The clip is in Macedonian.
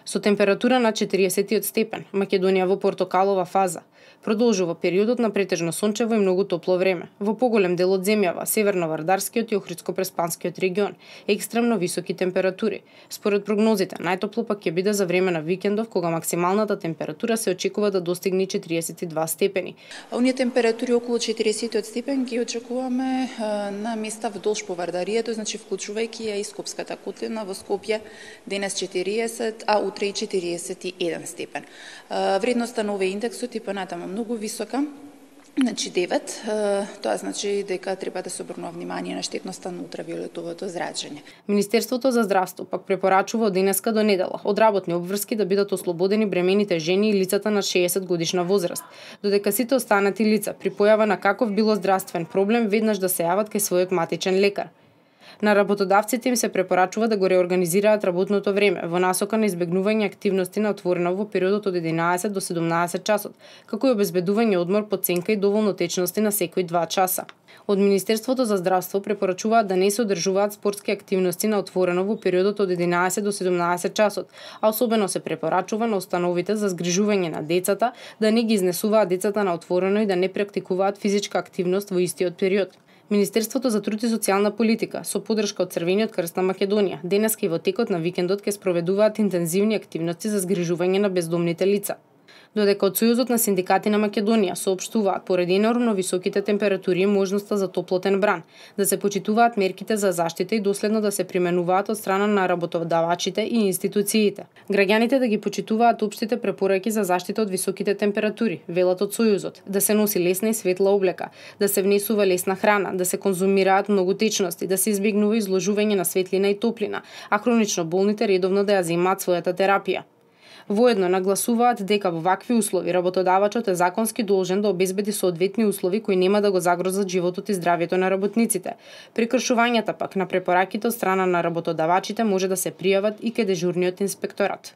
Со температура на 40 степен, Македонија во портокалова фаза. Продолжува периодот на претежно сончево и многу топло време. Во поголем дел од земјава, северно-вардарскиот и Охридско-Преспанскиот регион, екстремно високи температури. Според прогнозите, најтопло пак ќе биде за време на викендов, кога максималната температура се очекува да достигне 42 степени. Оние температури околу 40 степен ги очекуваме на места вдолж по Вардарието, значи вклучувајќи ја и Скопската котлина во Скопје, денес 40, а утре и 41 степен. Вредноста на овој индексот и понатаму многу висока, значи 9, тоа значи дека треба да се обрнува внимание на штетноста на ултравиолетовото зрачење. Министерството за здравство пак препорачува од денеска до недела од работни обврски да бидат ослободени бремените жени и лицата на 60 годишна возраст, додека сите останати лица при појава на каков било здравствен проблем веднаш да се јават кај својот матичен лекар. На работодавците им се препорачува да го реорганизираат работното време во насока на избегнување активности на отворено во периодот од 11 до 17 часот, како и обезбедување одмор по ценка и доволно течности на секои 2 часа. Од Министерството за здравство препорачуваат да не се одржуваат спортски активности на отворено во периодот од 11 до 17 часот, а особено се препорачува на установите за згрижување на децата да не ги изнесуваат децата на отворено и да не практикуваат физичка активност во истиот период. Министерството за труд и социјална политика, со поддршка од Црвениот крст на Македонија, денеска и во текот на викендот ќе спроведуваат интензивни активности за згрижување на бездомните лица. Додека од Сојузот на синдикати на Македонија соопштуваат поради енормно високите температури и можноста за топлотен бран, да се почитуваат мерките за заштита и доследно да се применуваат од страна на работодавачите и институциите. Граѓаните да ги почитуваат општите препораки за заштита од високите температури, велат од Сојузот, да се носи лесна и светла облека, да се внесува лесна храна, да се конзумираат многу течности, да се избегнува изложување на светлина и топлина, а хронично болните редовно да ја земаат својата терапија. Воедно нагласуваат дека во вакви услови работодавачот е законски должен да обезбеди соодветни услови кои нема да го загрозат животот и здравјето на работниците. Прекршувањата пак на препораките од страна на работодавачите може да се пријават и кај дежурниот инспекторат.